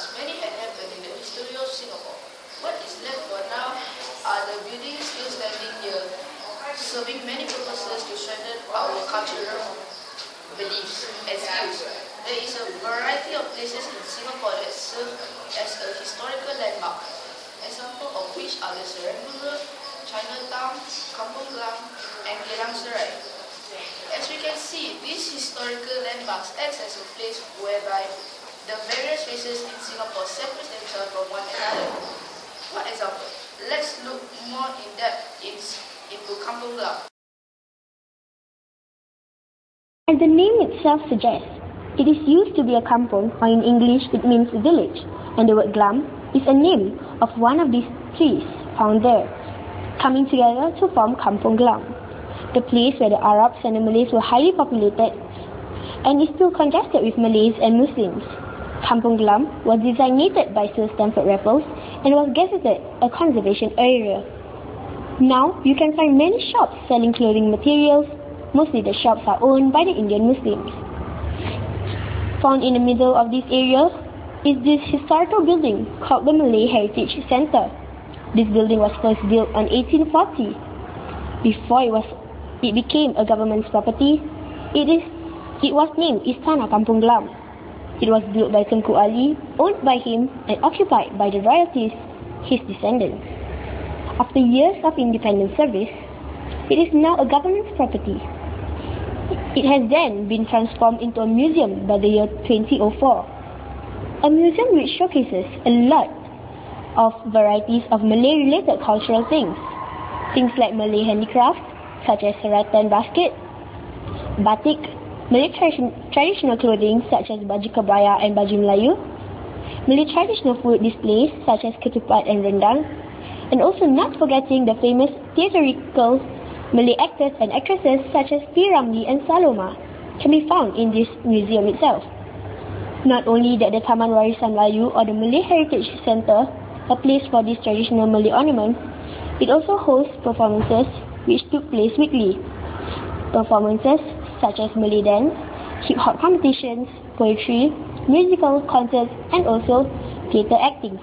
landmarks, many had happened in the history of Singapore. What is left for now are the buildings still standing here, serving many purposes to strengthen our cultural beliefs and skills. There is a variety of places in Singapore that serve as a historical landmark, example of which are the Serangoon Road, Chinatown, Kampung Glam, and Geylang Serai. As we can see, these historical landmarks act as a place whereby the various races in Singapore separate themselves from one another. For example, let's look more in depth into Kampung Glam. As the name itself suggests, it is used to be a kampung, or in English it means village, and the word glam is a name of one of these trees found there, coming together to form Kampung Glam, the place where the Arabs and the Malays were highly populated and is still congested with Malays and Muslims. Kampung Glam was designated by Sir Stamford Raffles and was gazetted a conservation area. Now you can find many shops selling clothing materials. Mostly the shops are owned by the Indian Muslims. Found in the middle of this area is this historical building called the Malay Heritage Centre. This building was first built in 1840. Before it became a government's property, it was named Istana Kampung Glam. It was built by Tunku Ali, owned by him and occupied by the royalties, his descendants. After years of independent service, it is now a government's property. It has then been transformed into a museum by the year 2004. A museum which showcases a lot of varieties of Malay-related cultural things. Things like Malay handicrafts, such as rattan basket, batik, Malay traditional clothing such as baju kebaya and baju Melayu, Malay traditional food displays such as ketupat and rendang, and also not forgetting the famous theatrical Malay actors and actresses such as P. Ramlee and Saloma can be found in this museum itself. Not only that the Taman Warisan Melayu or the Malay Heritage Centre, a place for these traditional Malay ornaments, it also hosts performances which took place weekly. Performances such as Malay dance, hip-hop competitions, poetry, musical concerts, and also theatre acting.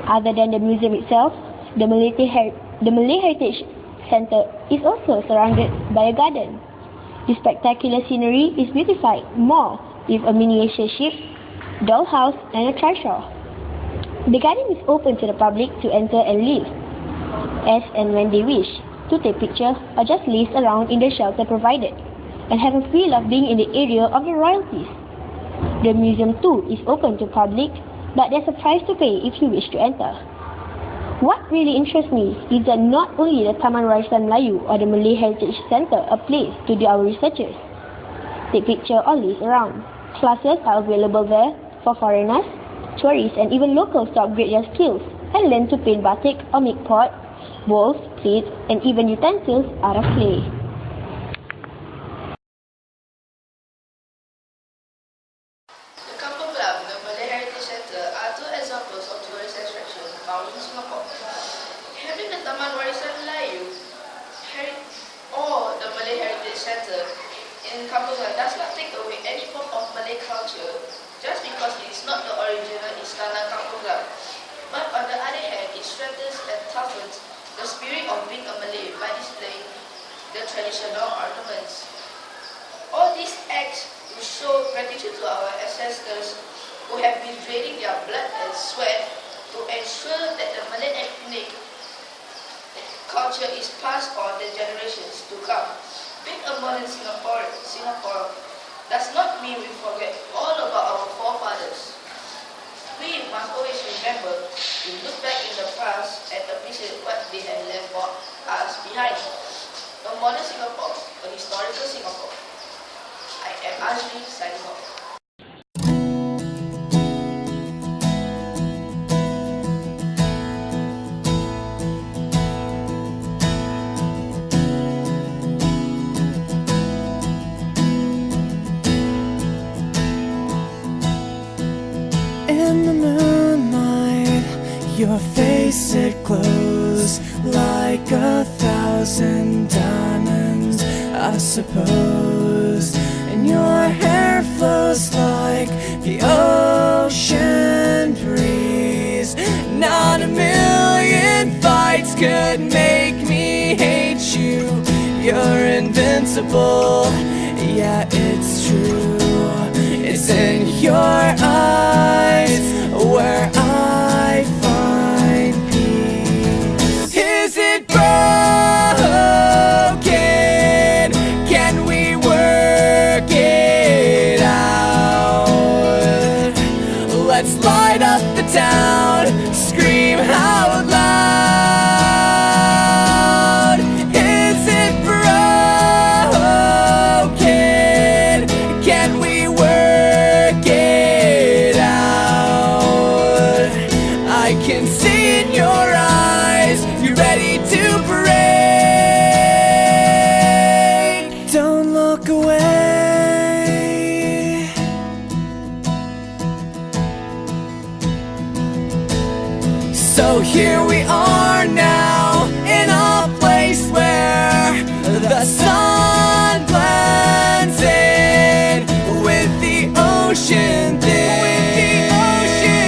Other than the museum itself, the Malay Heritage Centre is also surrounded by a garden. The spectacular scenery is beautified more with a miniature ship, dollhouse, and a trishaw. The garden is open to the public to enter and leave, as and when they wish, to take pictures or just laze around in the shelter provided, and have a feel of being in the area of the royalties. The museum too is open to public, but there's a price to pay if you wish to enter. What really interests me is that not only the Taman Warisan Melayu or the Malay Heritage Centre a place to do our researches, take picture or laze around. Classes are available there for foreigners, tourists, and even locals to upgrade their skills and learn to paint batik or make pot, bowls, plates, and even utensils out of clay. The Kampung Glam, the Malay Heritage Centre are two examples of tourist attraction found in Singapore. Having the Taman Warisan Melayu or the Malay Heritage Centre in Kampung Glam does not take away any form of Malay culture just because it is not the original Istana Kampung Glam. But on the other hand, it strengthens and toughens the spirit of being a Malay by displaying the traditional ornaments. All these acts to show gratitude to our ancestors who have been draining their blood and sweat to ensure that the Malay ethnic culture is passed on the generations to come. Being a modern Singapore does not mean we forget all about our forefathers. We must always remember to look back in the past and appreciate what they have left for us behind. A modern Singapore, a historical Singapore. I am Azri signing off. In the moonlight, your face it glows like 1,000 diamonds, I suppose. And your hair flows like the ocean. lights could make me hate you. You're invincible, yeah, it's true. It's in your eyes where I find peace. Is it broken? Can we work it out? Let's light up the town, scream out loud. Is it broken? Can we work it out? I can see in your eyes, you're ready to break. Don't look away. So here we are now, in a place where the sun blends in with the ocean thin.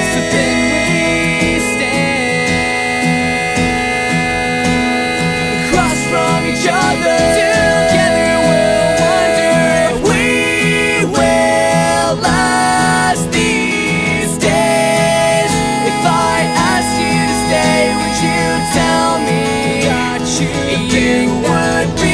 So then we stand across from each other. Together we'll wonder if we will last these days. If I asked you to stay, would you tell me you would be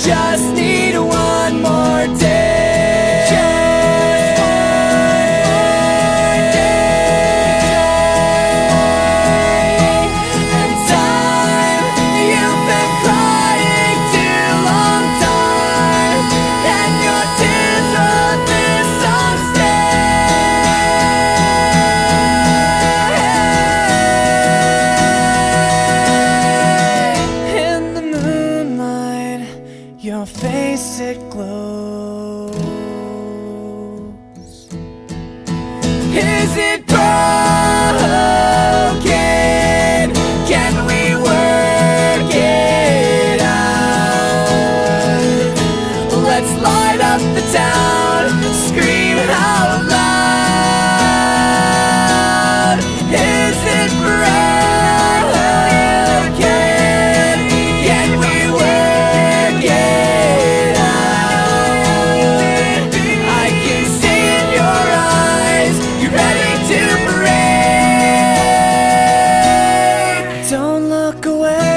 just need one more day. Just one more day. And time, you've been crying too long time, and your tears wrote this song stay. In the moonlight, your face, it glows. Is it broken? Can we work it out? Let's light up the town, scream out loud. Is it broken? Can we work it out? I can see in your eyes, you're ready to break. Don't look away.